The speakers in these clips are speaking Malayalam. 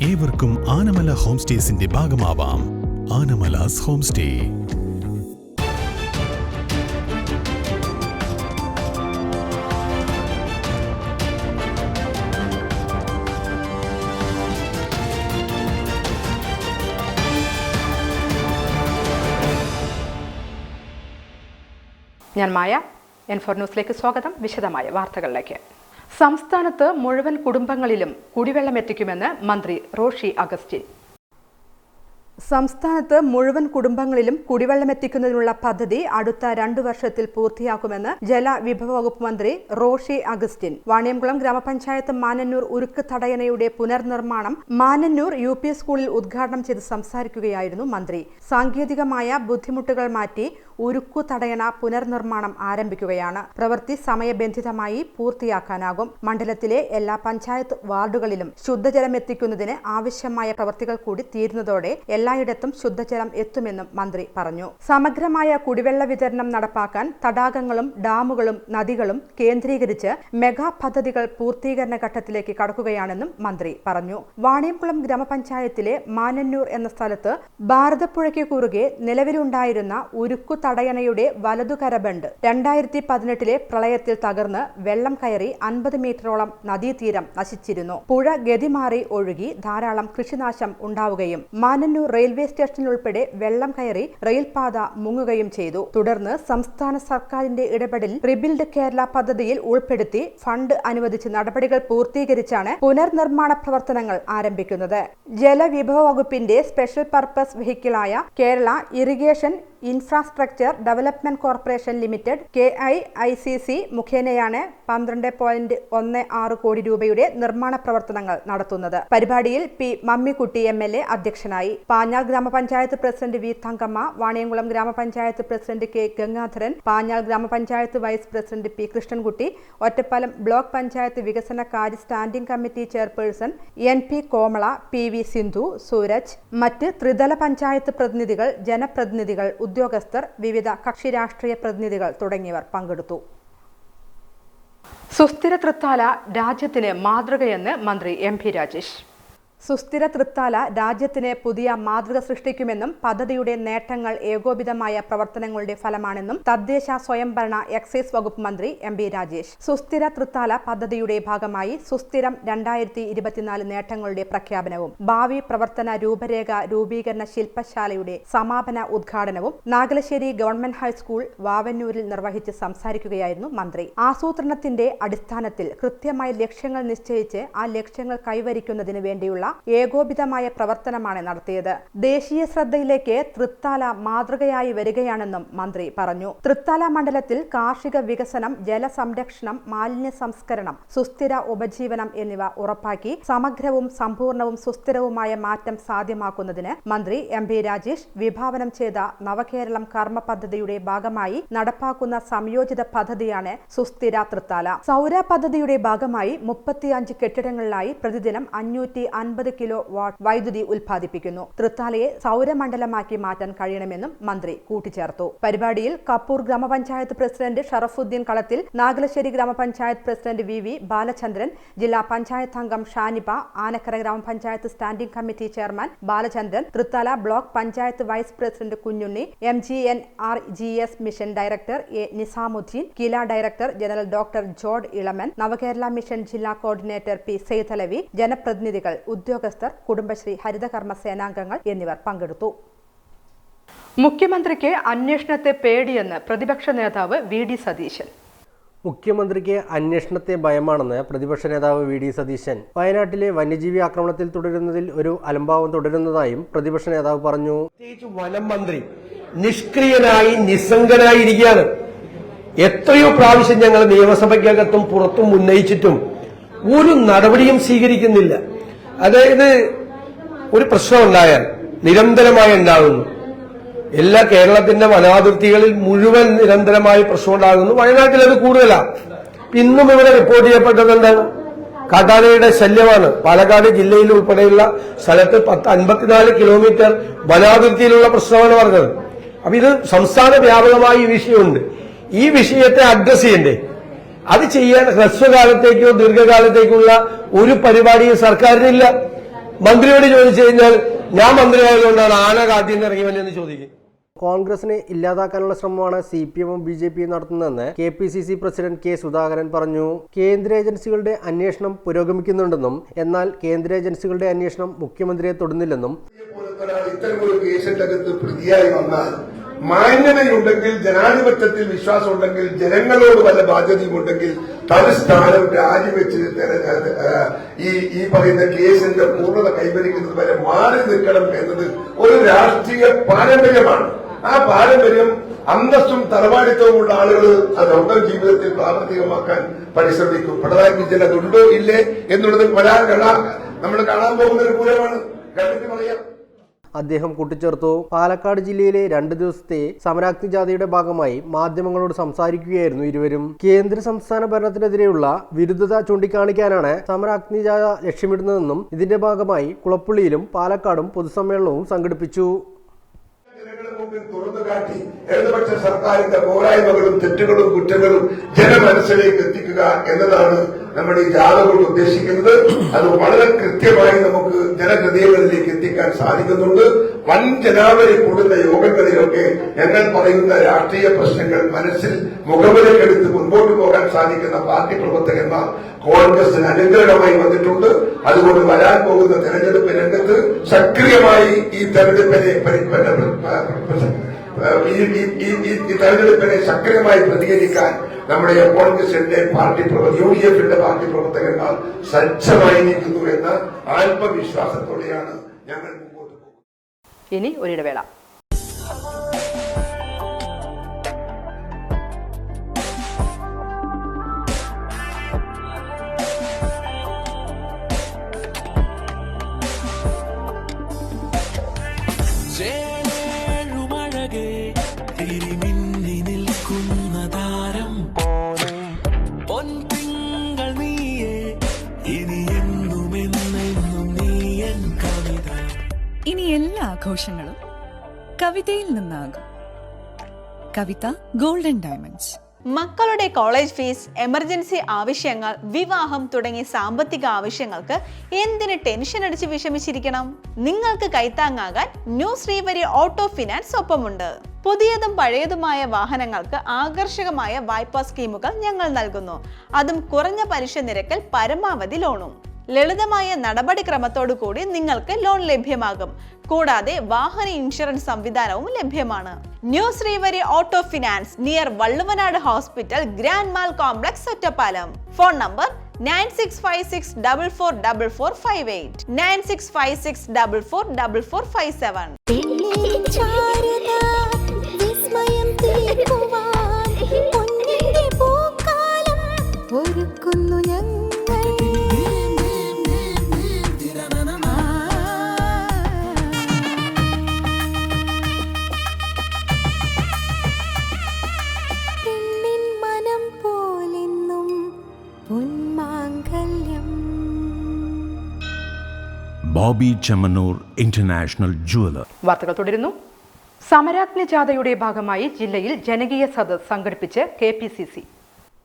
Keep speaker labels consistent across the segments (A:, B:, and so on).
A: ഏവർക്കും ആനമല ഹോം സ്റ്റേസിന്റെ ഭാഗമാവാം. Anamalas home stay.
B: ഞാൻ മായ. N4 ന്യൂസിലേക്ക് സ്വാഗതം. വിശദമായ വാർത്തകളിലേക്ക്. സംസ്ഥാനത്ത് മുഴുവൻ കുടുംബങ്ങളിലും കുടിവെള്ളം എത്തിക്കുമെന്ന് മന്ത്രി റോഷി അഗസ്റ്റിൻ. സംസ്ഥാനത്ത് മുഴുവൻ കുടുംബങ്ങളിലും കുടിവെള്ളം എത്തിക്കുന്നതിനുള്ള പദ്ധതി അടുത്ത 2 വർഷത്തിൽ പൂർത്തിയാക്കുമെന്ന് ജലവിഭവ വകുപ്പ് മന്ത്രി റോഷി അഗസ്റ്റിൻ വാണിയംകുളം ഗ്രാമപഞ്ചായത്ത് മാനന്നൂർ ഉരുക്ക് തടയണയുടെ പുനർനിർമ്മാണം മാനന്നൂർ UP സ്കൂളിൽ ഉദ്ഘാടനം ചെയ്ത് സംസാരിക്കുകയായിരുന്നു മന്ത്രി. സാങ്കേതികമായ ബുദ്ധിമുട്ടുകൾ മാറ്റി ഉരുക്കു തടയണ പുനർനിർമ്മാണം ആരംഭിക്കുകയാണ്. പ്രവൃത്തി സമയബന്ധിതമായി പൂർത്തിയാക്കാനാകും. മണ്ഡലത്തിലെ എല്ലാ പഞ്ചായത്ത് വാർഡുകളിലും ശുദ്ധജലം എത്തിക്കുന്നതിന് ആവശ്യമായ പ്രവൃത്തികൾ കൂടി തീരുന്നതോടെ എല്ലായിടത്തും ശുദ്ധജലം എത്തുമെന്നും മന്ത്രി പറഞ്ഞു. സമഗ്രമായ കുടിവെള്ള വിതരണം നടപ്പാക്കാൻ തടാകങ്ങളും ഡാമുകളും നദികളും കേന്ദ്രീകരിച്ച് മെഗാ പദ്ധതികൾ പൂർത്തീകരണ ഘട്ടത്തിലേക്ക് കടക്കുകയാണെന്നും മന്ത്രി പറഞ്ഞു. വാണിയംകുളം ഗ്രാമപഞ്ചായത്തിലെ മാനന്നൂർ എന്ന സ്ഥലത്ത് ഭാരതപ്പുഴയ്ക്ക് കുറുകെ നിലവിലുണ്ടായിരുന്ന ഉരുക്കു തടയണയുടെ വലതുകരബണ്ട് 2018 പ്രളയത്തിൽ തകർന്ന് വെള്ളം കയറി 50 മീറ്ററോളം നദീതീരം നശിച്ചിരുന്നു. പുഴ ഗതിമാറി ഒഴുകി ധാരാളം കൃഷിനാശം ഉണ്ടാവുകയും മാനന്നൂർ റെയിൽവേ സ്റ്റേഷൻ ഉൾപ്പെടെ വെള്ളം കയറി റെയിൽപാത മുങ്ങുകയും ചെയ്തു. തുടർന്ന് സംസ്ഥാന സർക്കാരിന്റെ ഇടപെടലിൽ റിബിൽഡ് കേരള പദ്ധതിയിൽ ഉൾപ്പെടുത്തി ഫണ്ട് അനുവദിച്ച് നടപടികൾ പൂർത്തീകരിച്ചാണ് പുനർനിർമ്മാണ പ്രവർത്തനങ്ങൾ ആരംഭിക്കുന്നത്. ജലവിഭവ വകുപ്പിന്റെ സ്പെഷ്യൽ പർപ്പസ് വെഹിക്കിളായ Kerala irrigation infrastructure development corporation limited KIICC മുഖേനയാണ് 12.16 കോടി രൂപയുടെ നിർമ്മാണ പ്രവർത്തനങ്ങൾ നടത്തുന്നത്. പരിപാടിയിൽ P. മമ്മിക്കുട്ടി MLA അധ്യക്ഷനായി. പാഞ്ഞാൾ ഗ്രാമപഞ്ചായത്ത് പ്രസിഡന്റ് V. തങ്കമ്മ, വാണിയംകുളം ഗ്രാമപഞ്ചായത്ത് president K. Gangadharan, Panjal grama panchayat vice president P. Krishnankutty, Ottapalam block panchayat വികസന കാര്യ standing committee chairperson NP Komala, PV Sindhu, Sooraj, മറ്റ് ത്രിതല പഞ്ചായത്ത് പ്രതിനിധികൾ, ജനപ്രതിനിധികൾ, ഉദ്യോഗസ്ഥർ, വിവിധ കക്ഷി രാഷ്ട്രീയ പ്രതിനിധികൾ തുടങ്ങിയവർ പങ്കെടുത്തു. സുസ്ഥിര തൃത്താല രാജ്യത്തിന് മാതൃകയെന്ന് മന്ത്രി MP രാജേഷ്. സുസ്ഥിര തൃത്താല രാജ്യത്തിന് പുതിയ മാതൃക സൃഷ്ടിക്കുമെന്നും പദ്ധതിയുടെ നേട്ടങ്ങൾ ഏകോപിതമായ പ്രവർത്തനങ്ങളുടെ ഫലമാണെന്നും തദ്ദേശ സ്വയംഭരണ എക്സൈസ് വകുപ്പ് മന്ത്രി MP രാജേഷ് സുസ്ഥിര തൃത്താല പദ്ധതിയുടെ ഭാഗമായി സുസ്ഥിരം 2024 നേട്ടങ്ങളുടെ പ്രഖ്യാപനവും ഭാവി പ്രവർത്തന രൂപരേഖ രൂപീകരണ ശില്പശാലയുടെ സമാപന ഉദ്ഘാടനവും നാഗലശ്ശേരി ഗവൺമെന്റ് ഹൈസ്കൂൾ വാവന്നൂരിൽ നിർവഹിച്ച് സംസാരിക്കുകയായിരുന്നു മന്ത്രി. ആസൂത്രണത്തിന്റെ അടിസ്ഥാനത്തിൽ കൃത്യമായ ലക്ഷ്യങ്ങൾ നിശ്ചയിച്ച് ആ ലക്ഷ്യങ്ങൾ കൈവരിക്കുന്നതിന് വേണ്ടിയുള്ള ഏകോപിതമായ പ്രവർത്തനമാണ് നടത്തിയത്. ദേശീയ ശ്രദ്ധയിലേക്ക് തൃത്താല മാതൃകയായി വരികയാണെന്നും മന്ത്രി പറഞ്ഞു. തൃത്താല മണ്ഡലത്തിൽ കാർഷിക വികസനം, ജലസംരക്ഷണം, മാലിന്യ സംസ്കരണം, സുസ്ഥിര ഉപജീവനം എന്നിവ ഉറപ്പാക്കി സമഗ്രവും സമ്പൂർണവും സുസ്ഥിരവുമായ മാറ്റം സാധ്യമാക്കുന്നതിന് മന്ത്രി MP രാജേഷ് വിഭാവനം ചെയ്ത നവകേരളം കർമ്മ പദ്ധതിയുടെ ഭാഗമായി നടപ്പാക്കുന്ന സംയോജിത പദ്ധതിയാണ് സുസ്ഥിര തൃത്താല. സൗര പദ്ധതിയുടെ ഭാഗമായി 35 കെട്ടിടങ്ങളിലായി പ്രതിദിനം 550 കിലോവാട്ട് വൈദ്യുതി ഉൽപ്പാദിപ്പിക്കുന്നു. തൃത്താലയെ സൗരമണ്ഡലമാക്കി മാറ്റാൻ കഴിയണമെന്നും മന്ത്രി കൂട്ടിച്ചേർത്തു. പരിപാടിയിൽ കപ്പൂർ ഗ്രാമപഞ്ചായത്ത് പ്രസിഡന്റ് ഷറഫുദ്ദീൻ കളത്തിൽ, നാഗലശ്ശേരി ഗ്രാമപഞ്ചായത്ത് പ്രസിഡന്റ് VV ബാലചന്ദ്രൻ, ജില്ലാ പഞ്ചായത്ത് അംഗം Shaniba, Anakkara gramapanchayat standing committee chairman Balachandran, Thrithala block panchayat vice president Kunjunni, MGNRGS mission director A. Nizamuddin, KILA director general doctor ജോർഡ് ഇളമൻ, നവകേരള മിഷൻ ജില്ലാ കോർഡിനേറ്റർ P. സെയ്തലവി, ജനപ്രതിനിധികൾ, ഉദ്യോഗസ്ഥർ, കുടുംബശ്രീ ഹരിതകർമ്മ സേനാംഗങ്ങൾ എന്നിവർ പങ്കെടുത്തു. മുഖ്യമന്ത്രിക്ക് അന്വേഷണത്തെ പേടിയെന്ന് പ്രതിപക്ഷ നേതാവ് VD സതീശൻ.
C: മുഖ്യമന്ത്രിക്ക് അന്വേഷണത്തെ ഭയമാണെന്ന് പ്രതിപക്ഷ നേതാവ് VD സതീശൻ വയനാട്ടിലെ വന്യജീവി ആക്രമണത്തിൽ തുടരുന്നതിൽ ഒരു അലംഭാവം തുടരുന്നതായും പ്രതിപക്ഷ നേതാവ് പറഞ്ഞു.
D: പ്രത്യേകിച്ച് വനം മന്ത്രി നിഷ്ക്രിയനായി നിസ്സംഗനായിരിക്കുകയാണ്. എത്രയോ പ്രാവശ്യം ഞങ്ങൾ നിയമസഭയ്ക്കകത്തും പുറത്തും ഉന്നയിച്ചിട്ടും ഒരു നടപടിയും സ്വീകരിക്കുന്നില്ല. അതായത് ഒരു പ്രശ്നം ഉണ്ടായാൽ നിരന്തരമായി ഉണ്ടാകുന്നു. എല്ലാ കേരളത്തിന്റെ വനാതിർത്തികളിൽ മുഴുവൻ നിരന്തരമായി പ്രശ്നം ഉണ്ടാകുന്നു. വയനാട്ടിൽ അത് കൂടുതലാണ്. ഇന്നും ഇവിടെ റിപ്പോർട്ട് ചെയ്യപ്പെട്ടതുണ്ട് കാട്ടാനയുടെ ശല്യമാണ്. പാലക്കാട് ജില്ലയിൽ ഉൾപ്പെടെയുള്ള സ്ഥലത്ത് 54 കിലോമീറ്റർ വനാതിർത്തിയിലുള്ള പ്രശ്നമാണ് പറഞ്ഞത്. അപ്പൊ ഇത് സംസ്ഥാന വ്യാപകമായ ഈ വിഷയമുണ്ട്. ഈ വിഷയത്തെ അഡ്രസ് ചെയ്യണ്ടേ? അത് ചെയ്യാൻ ഹ്രസ്വകാലത്തേക്കോ ദീർഘകാലത്തേക്കുള്ള ഒരു പരിപാടിയും സർക്കാരിനില്ല. മന്ത്രിയോട് ചോദിച്ചു കഴിഞ്ഞാൽ ഞാൻ മന്ത്രിയായതുകൊണ്ടാണ് ആന കാട്ടിൽ നിന്ന് ഇറങ്ങി വന്നെന്ന് ചോദിക്കും.
C: കോൺഗ്രസിനെ ഇല്ലാതാക്കാനുള്ള ശ്രമമാണ് CPM-ഉം BJP-യും നടത്തുന്നതെന്ന് KPCC പ്രസിഡന്റ് K. സുധാകരൻ പറഞ്ഞു. കേന്ദ്ര ഏജൻസികളുടെ അന്വേഷണം പുരോഗമിക്കുന്നുണ്ടെന്നും എന്നാൽ കേന്ദ്ര ഏജൻസികളുടെ അന്വേഷണം മുഖ്യമന്ത്രിയെ തൊടുന്നില്ലെന്നും
E: ഇത്തരമൊരു കേസിന്റെ അകത്ത് പ്രതിയായി വന്നാൽ മാന്യതയുണ്ടെങ്കിൽ, ജനാധിപത്യത്തിൽ വിശ്വാസമുണ്ടെങ്കിൽ, ജനങ്ങളോട് വല്ല ബാധ്യതയുമുണ്ടെങ്കിൽ തലസ്ഥാനം രാജിവെച്ച് ഈ പറയുന്ന കേസിന്റെ പൂർണ്ണത കൈവരിക്കുന്നത് വരെ മാറി നിൽക്കണം എന്നത് ഒരു രാഷ്ട്രീയ പാരമ്പര്യമാണ്. ആ പാരമ്പര്യം അന്തസ്സും തറവാടിത്തവുമുള്ള ആളുകൾ അത് സ്വന്തം ജീവിതത്തിൽ പ്രാവർത്തികമാക്കാൻ പരിശ്രമിക്കും. പിണറായി വിജയൻ അതുണ്ടോ ഇല്ലേ എന്നുള്ളത് നമ്മൾ കാണാൻ പോകുന്ന ഒരു പൂരമാണ്. കണ്ടിട്ട് പറയാം.
C: അദ്ദേഹം കൂട്ടിച്ചേർത്തു. പാലക്കാട് ജില്ലയിലെ 2 ദിവസത്തെ സമരാഗ്നി ജാഥയുടെ ഭാഗമായി മാധ്യമങ്ങളോട് സംസാരിക്കുകയായിരുന്നു ഇരുവരും. കേന്ദ്ര സംസ്ഥാന ഭരണത്തിനെതിരെയുള്ള വിരുദ്ധത ചൂണ്ടിക്കാണിക്കാനാണ് സമരാഗ്നി ജാഥ ലക്ഷ്യമിടുന്നതെന്നും ഇതിന്റെ ഭാഗമായി കുളപ്പുള്ളിയിലും പാലക്കാടും പൊതുസമ്മേളനവും സംഘടിപ്പിച്ചു.
E: തുറന്നുകാട്ടി ഇടതുപക്ഷ സർക്കാരിന്റെ പോരായ്മകളും തെറ്റുകളും കുറ്റങ്ങളും ജനമനസ്സിലേക്ക് എത്തിക്കുക എന്നതാണ് നമ്മുടെ ഈ ജാഥ കൊണ്ട് ഉദ്ദേശിക്കുന്നത്. അത് വളരെ കൃത്യമായി നമുക്ക് ജനഹൃദയങ്ങളിലേക്ക് എത്തിക്കാൻ സാധിക്കുന്നുണ്ട്. വൻ ജനാവലി കൂടുന്ന യോഗങ്ങളിലൊക്കെ ഞങ്ങൾ പറയുന്ന രാഷ്ട്രീയ പ്രശ്നങ്ങൾ മനസ്സിൽ മുഖവിലക്കെടുത്ത് മുൻപോട്ട് പോകാൻ സാധിക്കുന്ന പാർട്ടി പ്രവർത്തകന്മാർ കോൺഗ്രസിന് അനുഗ്രഹമായി വന്നിട്ടുണ്ട്. അതുകൊണ്ട് വരാൻ പോകുന്ന തെരഞ്ഞെടുപ്പ് രംഗത്ത് സക്രിയമായി ഈ തെരഞ്ഞെടുപ്പിനെ സക്രിയമായി പ്രതികരിക്കാൻ നമ്മുടെ കോൺഗ്രസിന്റെ UDF-ന്റെ പാർട്ടി പ്രവർത്തകന്മാർ സജ്ജമായിരിക്കുന്നു എന്ന ആത്മവിശ്വാസത്തോടെയാണ് ഞങ്ങൾ മുമ്പോട്ട് പോകുന്നത്.
B: ഇനി ഒരിടവേള.
F: ഇനി എല്ലാ ആഘോഷങ്ങളും കവിതയിൽ നിന്നാകും. കവിത ഗോൾഡൻ ഡയമണ്ട്സ്.
G: മക്കളുടെ കോളേജ് ഫീസ്, എമർജൻസി ആവശ്യങ്ങൾ, വിവാഹം തുടങ്ങിയ സാമ്പത്തിക ആവശ്യങ്ങൾക്ക് എന്തിന് ടെൻഷൻ അടിച്ച് വിഷമിച്ചിരിക്കണം? നിങ്ങൾക്ക് കൈത്താങ്ങാകാൻ ന്യൂ ശ്രീവരി ഓട്ടോ ഫിനാൻസ് ഒപ്പമുണ്ട്. പുതിയതും പഴയതുമായ വാഹനങ്ങൾക്ക് ആകർഷകമായ വായ്പാ സ്കീമുകൾ ഞങ്ങൾ നൽകുന്നു. അതും കുറഞ്ഞ പലിശ നിരക്കിൽ പരമാവധി ലോണും. ലളിതമായ നടപടിക്രമത്തോടു കൂടി നിങ്ങൾക്ക് ലോൺ ലഭ്യമാകും. കൂടാതെ വാഹന ഇൻഷുറൻസ് സംവിധാനവും ലഭ്യമാണ്. New Srivari auto finance, near Valluvanad hospital, grand mall complex, Ottapalam. Phone number 9656444458, 9656444457.
A: Bobby Chemmanur international jeweller.
B: വാർത്തകൾ തുടരുന്നു. സമരാഗ്നി ജാഥയുടെ ഭാഗമായി ജില്ലയിൽ ജനകീയ സദസ്സ് സംഘടിപ്പിച്ച് KPCC.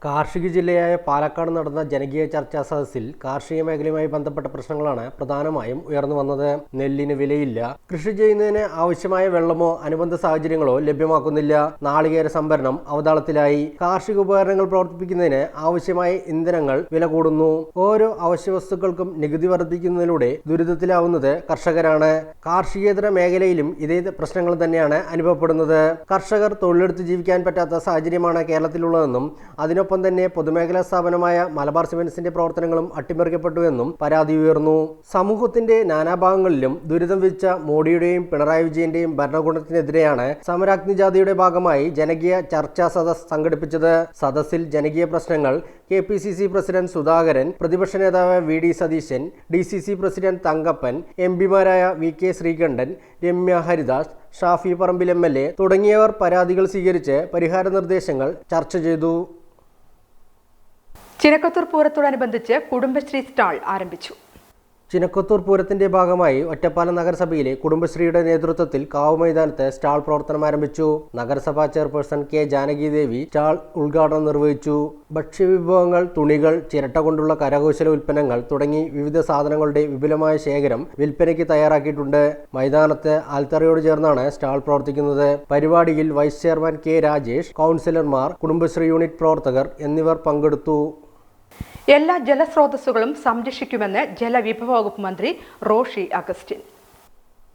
C: കാർഷിക ജില്ലയായ പാലക്കാട് നടന്ന ജനകീയ ചർച്ചാ സദസ്സിൽ കാർഷിക മേഖലയുമായി ബന്ധപ്പെട്ട പ്രശ്നങ്ങളാണ് പ്രധാനമായും ഉയർന്നു വന്നത്. നെല്ലിന് വിലയില്ല, കൃഷി ചെയ്യുന്നതിന് ആവശ്യമായ വെള്ളമോ അനുബന്ധ സാഹചര്യങ്ങളോ ലഭ്യമാക്കുന്നില്ല, നാളികേര സംഭരണം അവതാളത്തിലായി, കാർഷിക ഉപകരണങ്ങൾ പ്രവർത്തിപ്പിക്കുന്നതിന് ആവശ്യമായ ഇന്ധനങ്ങൾ വില കൂടുന്നു. ഓരോ അവശ്യ വസ്തുക്കൾക്കും നികുതി വർദ്ധിക്കുന്നതിലൂടെ ദുരിതത്തിലാവുന്നത് കർഷകരാണ്. കാർഷികേതര മേഖലയിലും ഇതേ പ്രശ്നങ്ങൾ തന്നെയാണ് അനുഭവപ്പെടുന്നത്. കർഷകർ തൊഴിലെടുത്ത് ജീവിക്കാൻ പറ്റാത്ത സാഹചര്യമാണ് കേരളത്തിലുള്ളതെന്നും അതിനൊപ്പം തന്നെ പൊതുമേഖലാ സ്ഥാപനമായ മലബാർ സിമന്റ്സിന്റെ പ്രവർത്തനങ്ങളും അട്ടിമറിക്കപ്പെട്ടുവെന്നും പരാതി ഉയർന്നു. സമൂഹത്തിന്റെ നാനാഭാഗങ്ങളിലും ദുരിതം വിധിച്ച മോഡിയുടെയും പിണറായി വിജയന്റെയും ഭരണകൂടത്തിനെതിരെയാണ് സമരാഗ്നി ജാഥയുടെ ഭാഗമായി ജനകീയ ചർച്ചാ സദസ്സ് സംഘടിപ്പിച്ചത്. സദസ്സിൽ ജനകീയ പ്രശ്നങ്ങൾ KPCC പ്രസിഡന്റ് സുധാകരൻ, പ്രതിപക്ഷ നേതാവ് VD Satheesan, DCC president Thankappan, MPമാരായ VK ശ്രീകണ്ഠൻ, രമ്യ ഹരിദാസ്, ഷാഫി പറമ്പിൽ MLA തുടങ്ങിയവർ പരാതികൾ സ്വീകരിച്ച് പരിഹാര നിർദ്ദേശങ്ങൾ ചർച്ച ചെയ്തു.
B: ചിനക്കത്തൂർ പൂരത്തോടനുബന്ധിച്ച് കുടുംബശ്രീ സ്റ്റാൾ ആരംഭിച്ചു.
C: ചിനക്കത്തൂർ പൂരത്തിന്റെ ഭാഗമായി ഒറ്റപ്പാലം നഗരസഭയിലെ കുടുംബശ്രീയുടെ നേതൃത്വത്തിൽ കാവ് മൈതാനത്ത് സ്റ്റാൾ പ്രവർത്തനം ആരംഭിച്ചു. നഗരസഭാ ചെയർപേഴ്സൺ കെ ജാനകി ദേവി സ്റ്റാൾ ഉദ്ഘാടനം നിർവഹിച്ചു. ഭക്ഷ്യവിഭവങ്ങൾ, തുണികൾ, ചിരട്ട കൊണ്ടുള്ള കരകൗശല ഉൽപ്പന്നങ്ങൾ തുടങ്ങി വിവിധ സാധനങ്ങളുടെ വിപുലമായ ശേഖരം വിൽപ്പനയ്ക്ക് തയ്യാറാക്കിയിട്ടുണ്ട്. മൈതാനത്ത് ആൽത്തറയോട് ചേർന്നാണ് സ്റ്റാൾ പ്രവർത്തിക്കുന്നത്. പരിപാടിയിൽ വൈസ് ചെയർമാൻ കെ രാജേഷ്, കൗൺസിലർമാർ, കുടുംബശ്രീ യൂണിറ്റ് പ്രവർത്തകർ എന്നിവർ പങ്കെടുത്തു.
B: എല്ലാ ജലസ്രോതസ്സുകളും സംരക്ഷിക്കുമെന്ന് ജലവിഭവ വകുപ്പ് മന്ത്രി റോഷി അഗസ്റ്റിൻ.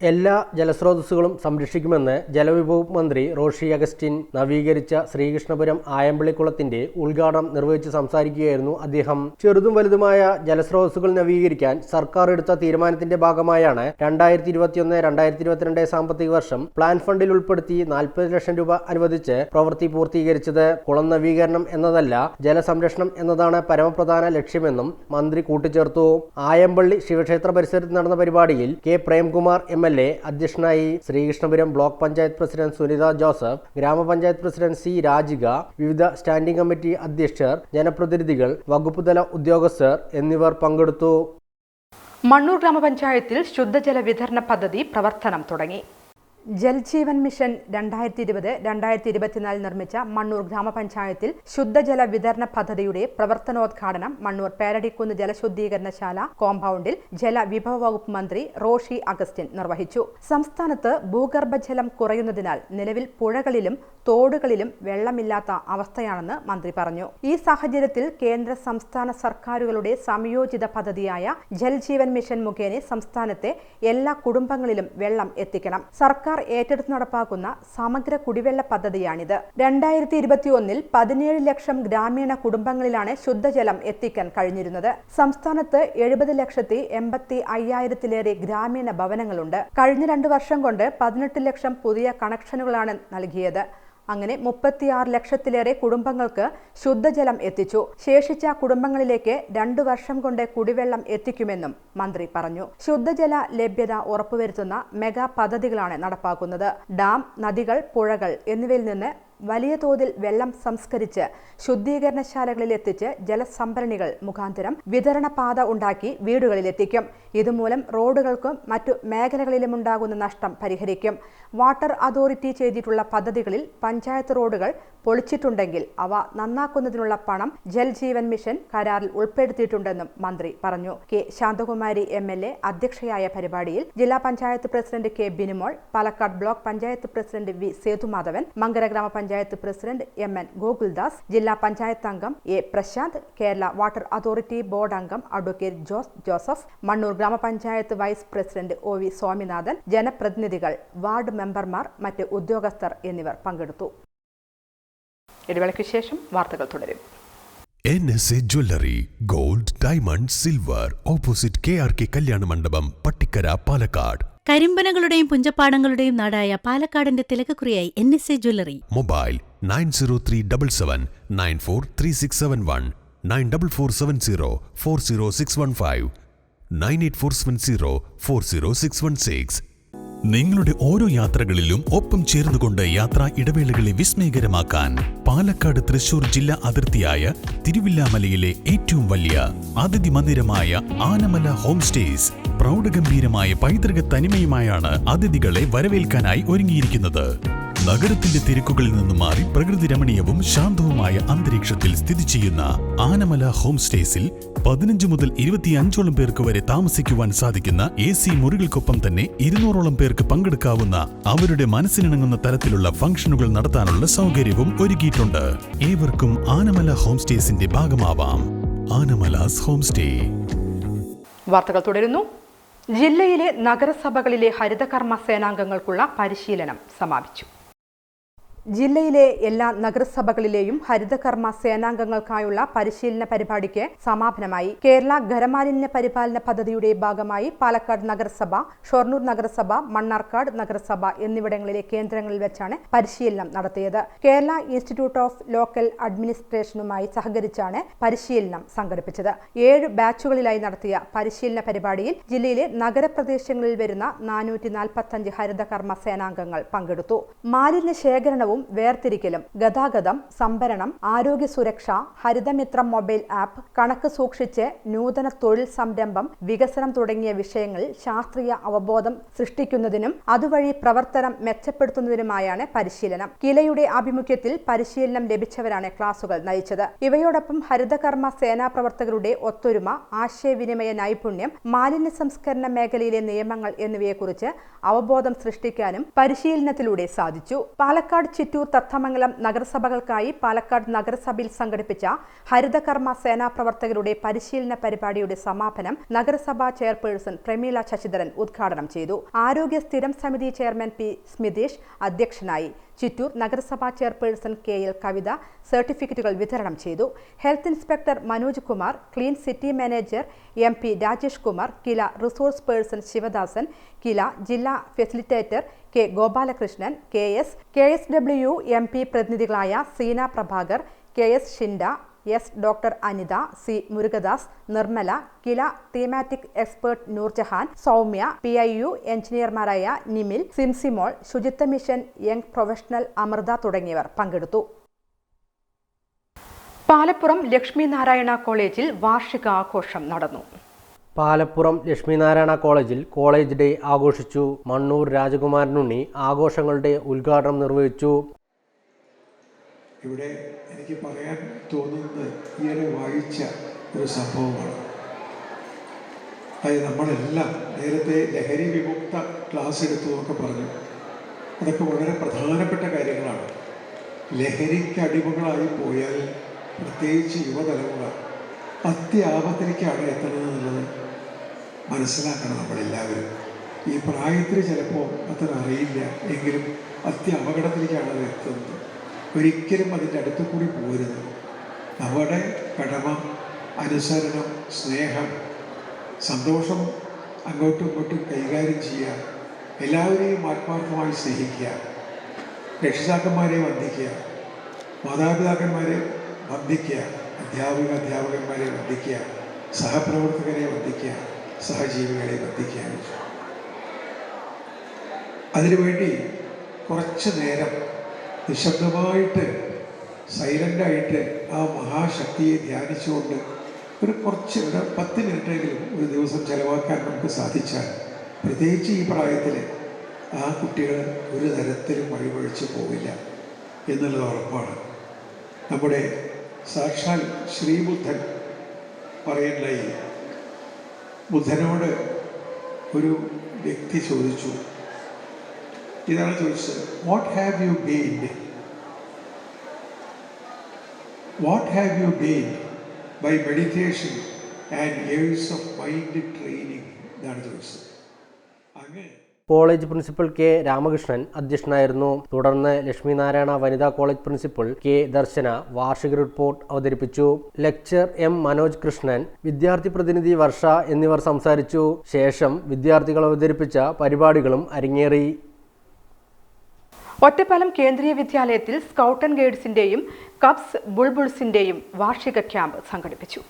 C: എല്ലാ ജലസ്രോതസ്സുകളും സംരക്ഷിക്കുമെന്ന് ജലവിഭവ മന്ത്രി റോഷി അഗസ്റ്റിൻ നവീകരിച്ച ശ്രീകൃഷ്ണപുരം ആയമ്പള്ളിക്കുളത്തിന്റെ ഉദ്ഘാടനം നിർവഹിച്ച് സംസാരിക്കുകയായിരുന്നു അദ്ദേഹം. ചെറുതും വലുതുമായ ജലസ്രോതസ്സുകൾ നവീകരിക്കാൻ സർക്കാർ എടുത്ത തീരുമാനത്തിന്റെ ഭാഗമായാണ് 2021-2022 സാമ്പത്തിക വർഷം പ്ലാൻ ഫണ്ടിൽ ഉൾപ്പെടുത്തി 40 ലക്ഷം രൂപ അനുവദിച്ച് പ്രവൃത്തി പൂർത്തീകരിച്ചത്. കുളം നവീകരണം എന്നതല്ല, ജലസംരക്ഷണം എന്നതാണ് പരമപ്രധാന ലക്ഷ്യമെന്നും മന്ത്രി കൂട്ടിച്ചേർത്തു. ആയമ്പള്ളി ശിവക്ഷേത്ര പരിസരത്ത് നടന്ന പരിപാടിയിൽ കെ പ്രേംകുമാർ MLA അധ്യക്ഷനായി. Sreekrishnapuram block panchayat president Sunitha Joseph, grama panchayat president C Rajika, വിവിധ സ്റ്റാൻഡിംഗ് കമ്മിറ്റി അധ്യക്ഷർ, ജനപ്രതിനിധികൾ, വകുപ്പുതല ഉദ്യോഗസ്ഥർ എന്നിവർ പങ്കെടുത്തു.
B: മണ്ണൂർ ഗ്രാമപഞ്ചായത്തിൽ ശുദ്ധജല വിതരണ പദ്ധതി പ്രവർത്തനം തുടങ്ങി. ജൽജീവൻ മിഷൻ 2020-2024 നിർമ്മിച്ച മണ്ണൂർ ഗ്രാമപഞ്ചായത്തിൽ ശുദ്ധജല വിതരണ പദ്ധതിയുടെ പ്രവർത്തനോദ്ഘാടനം മണ്ണൂർ പേരടിക്കുന്ന് ജലശുദ്ധീകരണശാല കോമ്പൗണ്ടിൽ ജലവിഭവ വകുപ്പ് മന്ത്രി റോഷി അഗസ്റ്റിൻ നിർവഹിച്ചു. സംസ്ഥാനത്ത് ഭൂഗർഭജലം കുറയുന്നതിനാൽ നിലവിൽ പുഴകളിലും തോടുകളിലും വെള്ളമില്ലാത്ത അവസ്ഥയാണെന്ന് മന്ത്രി പറഞ്ഞു. ഈ സാഹചര്യത്തിൽ കേന്ദ്ര സംസ്ഥാന സർക്കാരുകളുടെ സംയോജിത പദ്ധതിയായ ജൽജീവൻ മിഷൻ മുഖേന സംസ്ഥാനത്തെ എല്ലാ കുടുംബങ്ങളിലും വെള്ളം എത്തിക്കണം. സർക്കാർ ഏറ്റെടുത്ത് നടപ്പാക്കുന്ന സമഗ്ര കുടിവെള്ള പദ്ധതിയാണിത്. 2021 17 ലക്ഷം ഗ്രാമീണ കുടുംബങ്ങളിലാണ് ശുദ്ധജലം എത്തിക്കാൻ കഴിഞ്ഞിരുന്നത്. സംസ്ഥാനത്ത് 70,85,000-ലേറെ ഗ്രാമീണ ഭവനങ്ങളുണ്ട്. കഴിഞ്ഞ 2 വർഷം കൊണ്ട് 18 ലക്ഷം പുതിയ കണക്ഷനുകളാണ് നൽകിയത്. അങ്ങനെ 36 ലക്ഷത്തിലേറെ കുടുംബങ്ങൾക്ക് ശുദ്ധജലം എത്തിച്ചു. ശേഷിച്ച കുടുംബങ്ങളിലേക്ക് 2 വർഷം കൊണ്ട് കുടിവെള്ളം എത്തിക്കുമെന്നും മന്ത്രി പറഞ്ഞു. ശുദ്ധജല ലഭ്യത ഉറപ്പുവരുത്തുന്ന മെഗാ പദ്ധതികളാണ് നടപ്പാക്കുന്നത്. ഡാം, നദികൾ, പുഴകൾ എന്നിവയിൽ നിന്ന് വലിയ തോതിൽ വെള്ളം സംസ്കരിച്ച് ശുദ്ധീകരണശാലകളിൽ എത്തിച്ച് ജലസംഭരണികൾ മുഖാന്തരം വിതരണ പാത ഉണ്ടാക്കി വീടുകളിലെത്തിക്കും. ഇതുമൂലം റോഡുകൾക്കും മറ്റു മേഖലകളിലും ഉണ്ടാകുന്ന നഷ്ടം പരിഹരിക്കും. വാട്ടർ അതോറിറ്റി ചെയ്തിട്ടുള്ള പദ്ധതികളിൽ പഞ്ചായത്ത് റോഡുകൾ പൊളിച്ചിട്ടുണ്ടെങ്കിൽ അവ നന്നാക്കുന്നതിനുള്ള പണം ജൽജീവൻ മിഷൻ കരാറിൽ ഉൾപ്പെടുത്തിയിട്ടുണ്ടെന്നും മന്ത്രി പറഞ്ഞു. കെ ശാന്തകുമാരി MLA അധ്യക്ഷയായ പരിപാടിയിൽ ജില്ലാ panchayat president K Binumol, Palakkad block panchayat president V Sethumadhavan, Mankara grama panchayat president MN Gokuldas, ജില്ലാ പഞ്ചായത്ത് അംഗം A Prashanth, Kerala water authority board അംഗം advocate Joseph, Mannur grama panchayat vice president OV Swaminathan, ജനപ്രതിനിധികൾ, വാർഡ് മെമ്പർമാർ, മറ്റ് ഉദ്യോഗസ്ഥർ എന്നിവർ പങ്കെടുത്തു. ഇടവേളയ്ക്ക് ശേഷം വാർത്തകൾ തുടരും.
A: NSA jewellery, gold, diamond, silver, opposite KRK കല്യാണ മണ്ഡപം, പട്ടിക്കര, പാലക്കാട്.
H: കരിമ്പനകളുടെയും പുഞ്ചപ്പാടങ്ങളുടെയും നാടായ പാലക്കാടിന്റെ തിലകക്കുറിയായി NSA ജ്വല്ലറി.
A: മൊബൈൽ 9037943671, 9447040615, 9847040616. നിങ്ങളുടെ ഓരോ യാത്രകളിലും ഒപ്പം ചേർന്നുകൊണ്ട് യാത്രാ ഇടവേളകളെ വിസ്മയകരമാക്കാൻ പാലക്കാട് തൃശൂർ ജില്ലാ അതിർത്തിയായ തിരുവില്ലാമലയിലെ ഏറ്റവും വലിയ അതിഥി മന്ദിരമായ ആനമല ഹോം സ്റ്റേസ് പ്രൗഢഗംഭീരമായ പൈതൃക തനിമയുമായാണ് അതിഥികളെ വരവേൽക്കാനായി ഒരുങ്ങിയിരിക്കുന്നത്. നഗരത്തിന്റെ തിരക്കുകളിൽ നിന്ന് മാറി പ്രകൃതി രമണീയവും ശാന്തവുമായ അന്തരീക്ഷത്തിൽ സ്ഥിതി ചെയ്യുന്ന ആനമല ഹോം സ്റ്റേസിൽ 15 മുതൽ 25ഓളം പേർക്ക് വരെ താമസിക്കുവാൻ സാധിക്കുന്ന AC മുറികൾക്കൊപ്പം തന്നെ 200ഓളം പേർക്ക് പങ്കെടുക്കാവുന്ന അവരുടെ മനസ്സിനിണങ്ങുന്ന തരത്തിലുള്ള ഫംഗ്ഷനുകൾ നടത്താനുള്ള സൗകര്യവും ഒരുക്കിയിട്ടുണ്ട്. ഏവർക്കും ആനമല ഹോം സ്റ്റേസിന്റെ ഭാഗമാവാം. Anamalas home stay.
B: വാർത്തകൾ തുടരുന്നു. ജില്ലയിലെ നഗരസഭകളിലെ ഹരിതകർമ്മ സേനാംഗങ്ങൾക്കുള്ള പരിശീലനം സമാപിച്ചു. ജില്ലയിലെ എല്ലാ നഗരസഭകളിലെയും ഹരിതകർമ്മ സേനാംഗങ്ങൾക്കായുള്ള പരിശീലന പരിപാടിക്ക് സമാപനമായി. കേരള ഖരമാലിന്യ പരിപാലന പദ്ധതിയുടെ ഭാഗമായി പാലക്കാട് നഗരസഭ, ഷൊർണൂർ നഗരസഭ, മണ്ണാർക്കാട് നഗരസഭ എന്നിവിടങ്ങളിലെ കേന്ദ്രങ്ങളിൽ വെച്ചാണ് പരിശീലനം നടത്തിയത്. കേരള ഇൻസ്റ്റിറ്റ്യൂട്ട് ഓഫ് ലോക്കൽ അഡ്മിനിസ്ട്രേഷനുമായി സഹകരിച്ചാണ് പരിശീലനം സംഘടിപ്പിച്ചത്. 7 ബാച്ചുകളിലായി നടത്തിയ പരിശീലന പരിപാടിയിൽ ജില്ലയിലെ നഗരപ്രദേശങ്ങളിൽ വരുന്ന 445 ഹരിതകർമ്മ സേനാംഗങ്ങൾ പങ്കെടുത്തു. മാലിന്യ ശേഖരണവും സംസ്കരണവും വേർതിരിക്കലും, ഗതാഗതം, സംഭരണം, ആരോഗ്യ സുരക്ഷ, ഹരിതമിത്രം മൊബൈൽ ആപ്പ്, കണക്ക് സൂക്ഷിച്ച് നൂതന തൊഴിൽ സംരംഭം വികസനം തുടങ്ങിയ വിഷയങ്ങളിൽ ശാസ്ത്രീയ അവബോധം സൃഷ്ടിക്കുന്നതിനും അതുവഴി പ്രവർത്തനം മെച്ചപ്പെടുത്തുന്നതിനുമായാണ് പരിശീലനം. കിലയുടെ ആഭിമുഖ്യത്തിൽ പരിശീലനം ലഭിച്ചവരാണ് ക്ലാസുകൾ നയിച്ചത്. ഇവയോടൊപ്പം ഹരിതകർമ്മ സേനാ പ്രവർത്തകരുടെ ഒത്തൊരുമ, ആശയവിനിമയ നൈപുണ്യം, മാലിന്യ സംസ്കരണ മേഖലയിലെ നിയമങ്ങൾ എന്നിവയെക്കുറിച്ച് അവബോധം സൃഷ്ടിക്കാനും പരിശീലനത്തിലൂടെ സാധിച്ചു. പാലക്കാട്, ചിറ്റൂർ, തത്തമംഗലം നഗരസഭകൾക്കായി പാലക്കാട് നഗരസഭയിൽ സംഘടിപ്പിച്ച ഹരിതകർമ്മ സേനാ പ്രവർത്തകരുടെ പരിശീലന പരിപാടിയുടെ സമാപനം നഗരസഭാ ചെയർപേഴ്സൺ പ്രമീള ശശിധരൻ ഉദ്ഘാടനം ചെയ്തു. ആരോഗ്യ സ്ഥിരം സമിതി ചെയർമാൻ പി. സ്മിതേഷ് അധ്യക്ഷനായി. ചിറ്റൂർ നഗരസഭാ ചെയർപേഴ്സൺ KL കവിത സർട്ടിഫിക്കറ്റുകൾ വിതരണം ചെയ്തു. Health inspector Manoj Kumar, clean city manager MP Rajesh Kumar, KILA resource person Sivadasan, KILA ജില്ലാ facilitator K. Gopalakrishnan, KSW MP പ്രതിനിധികളായ Seena Prabhakar, KS Shinda, S. Doctor Anitha, C. Murugadas, Nirmala, KILA thematic expert Noorjahan, Soumya, PIU എഞ്ചിനീയർമാരായ Nimil, Simsimol, Suchitwa mission young professional Amrita തുടങ്ങിയവർ പങ്കെടുത്തു. പാലപ്പുറം ലക്ഷ്മിനാരായണ കോളേജിൽ വാർഷികാഘോഷം നടന്നു.
C: പാലപ്പുറം ലക്ഷ്മിനാരായണ കോളേജിൽ കോളേജ് ഡേ ആഘോഷിച്ചു. മണ്ണൂർ രാജകുമാരനുണ്ണി ആഘോഷങ്ങളുടെ ഉദ്ഘാടനം നിർവഹിച്ചു.
I: ഇവിടെ എനിക്ക് പറയാൻ തോന്നുന്നത് ഈയിടെ വായിച്ച ഒരു സംഭവമാണ്. അതായത് നമ്മളെല്ലാം നേരത്തെ ലഹരി വിമുക്ത ക്ലാസ് എടുത്തു എന്നൊക്കെ പറഞ്ഞു. അതൊക്കെ വളരെ പ്രധാനപ്പെട്ട കാര്യങ്ങളാണ്. ലഹരിക്ക് അടിമകളായി പോയാൽ പ്രത്യേകിച്ച് യുവതലമുറ അത്യാപത്തിലേക്കാണ് എത്തുന്നത് എന്നുള്ളത് മനസ്സിലാക്കണം നമ്മളെല്ലാവരും. ഈ പ്രായത്തിൽ ചിലപ്പോൾ അത്ര അറിയില്ല, എങ്കിലും അത്യപകടത്തിലേക്കാണ് അത് എത്തുന്നത്. ഒരിക്കലും അതിൻ്റെ അടുത്തു കൂടി പോരുത്. നമ്മുടെ കടമ, അനുസരണം, സ്നേഹം, സന്തോഷം അങ്ങോട്ടും ഇങ്ങോട്ടും കൈകാര്യം ചെയ്യുക, എല്ലാവരെയും ആത്മാർത്ഥമായി സ്നേഹിക്കുക, രക്ഷിതാക്കന്മാരെ വന്ദിക്കുക, മാതാപിതാക്കന്മാരെ വന്ദിക്കുക, അധ്യാപകന്മാരെ വന്ദിക്കുക, സഹപ്രവർത്തകരെ വന്ദിക്കുക, സഹജീവികളെ വന്ദിക്കുക. അതിനുവേണ്ടി കുറച്ച് നേരം നിശബ്ദമായിട്ട് സൈലൻ്റായിട്ട് ആ മഹാശക്തിയെ ധ്യാനിച്ചുകൊണ്ട് ഒരു 10 മിനിറ്റെങ്കിലും ഒരു ദിവസം ചെലവാക്കാൻ നമുക്ക് സാധിച്ചാൽ, പ്രത്യേകിച്ച് ഈ പ്രായത്തിൽ ആ കുട്ടികൾ ഒരു തരത്തിലും വഴിപഴിച്ച് പോവില്ല എന്നുള്ളത് ഉറപ്പാണ്. നമ്മുടെ സാക്ഷാൽ ശ്രീബുദ്ധൻ പറയുണ്ടായി, ബുദ്ധനോട് ഒരു വ്യക്തി ചോദിച്ചു, ഇതാണ് ചോദിച്ചത്, what have you gained by meditation and years of mind training? ഇതാണ് ചോദിച്ചത്. അങ്ങനെ
C: കോളേജ് പ്രിൻസിപ്പൽ K. രാമകൃഷ്ണൻ അധ്യക്ഷനായിരുന്നു. തുടർന്ന് ലക്ഷ്മിനാരായണ വനിതാ കോളേജ് പ്രിൻസിപ്പൽ K. ദർശന വാർഷിക റിപ്പോർട്ട് അവതരിപ്പിച്ചു. Lecture M. മനോജ് കൃഷ്ണൻ, വിദ്യാർത്ഥി പ്രതിനിധി വർഷ എന്നിവർ സംസാരിച്ചു. ശേഷം വിദ്യാർത്ഥികൾ അവതരിപ്പിച്ച പരിപാടികളും അരങ്ങേറി.
B: ഒറ്റപ്പാലം കേന്ദ്രീയ വിദ്യാലയത്തിൽ സ്കൗട്ട് ആൻഡ് ഗൈഡ്സിന്റെയും കബ്സ് ബുൾബുൾസിന്റെയും വാർഷിക ക്യാമ്പ് സംഘടിപ്പിച്ചു.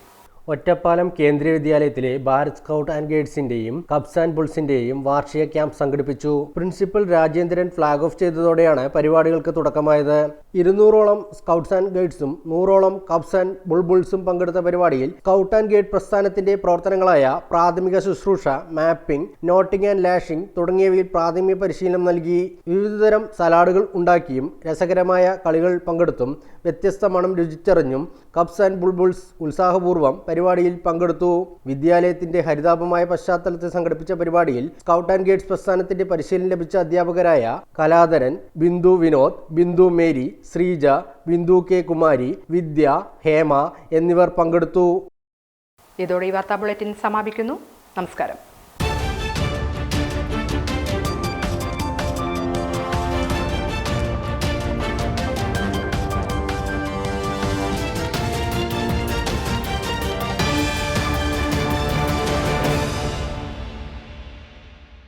C: ഒറ്റപ്പാലം കേന്ദ്രീയ വിദ്യാലയത്തിലെ ഭാരത് സ്കൗട്ട് ആൻഡ് ഗൈഡ്സിന്റെയും കബ്സ് ആൻഡ് ബുൾസിന്റെയും വാർഷിക ക്യാമ്പ് സംഘടിപ്പിച്ചു. പ്രിൻസിപ്പൽ രാജേന്ദ്രൻ ഫ്ളാഗ് ഓഫ് ചെയ്തതോടെയാണ് പരിപാടികൾക്ക് തുടക്കമായത്. 200ഓളം സ്കൗട്ട്സ് ആൻഡ് ഗൈഡ്സും 100ഓളം കബ്സ് ആൻഡ് ബുൾബുൾസും പങ്കെടുത്ത പരിപാടിയിൽ സ്കൗട്ട് ആൻഡ് ഗൈഡ് പ്രസ്ഥാനത്തിന്റെ പ്രവർത്തനങ്ങളായ പ്രാഥമിക ശുശ്രൂഷ, മാപ്പിംഗ്, നോട്ടിംഗ് ആൻഡ് ലാഷിംഗ് തുടങ്ങിയവയിൽ പ്രാഥമിക പരിശീലനം നൽകി. വിവിധതരം സലാഡുകൾ ഉണ്ടാക്കിയും രസകരമായ കളികൾ പങ്കെടുത്തും വ്യത്യസ്ത മണം രുചിച്ചറിഞ്ഞും കബ്സ് ആൻഡ് ബുൾബുൾസ് ഉത്സാഹപൂർവ്വം പരിപാടിയിൽ പങ്കെടുത്തു. വിദ്യാലയത്തിന്റെ ഹരിതാപമായ പശ്ചാത്തലത്തിൽ സംഘടിപ്പിച്ച പരിപാടിയിൽ സ്കൗട്ട് ആൻഡ് ഗൈഡ്സ് പ്രസ്ഥാനത്തിന്റെ പരിശീലനം ലഭിച്ച അധ്യാപകരായ കലാധരൻ, ബിന്ദു വിനോദ്, ബിന്ദു മേരി, ശ്രീജ, ബിന്ദു K. കുമാരി, വിദ്യ, ഹേമ എന്നിവർ പങ്കെടുത്തു.
B: ഇതോടെ ഈ വാർത്താ ബുള്ളറ്റിൻ സമാപിക്കുന്നു. നമസ്കാരം.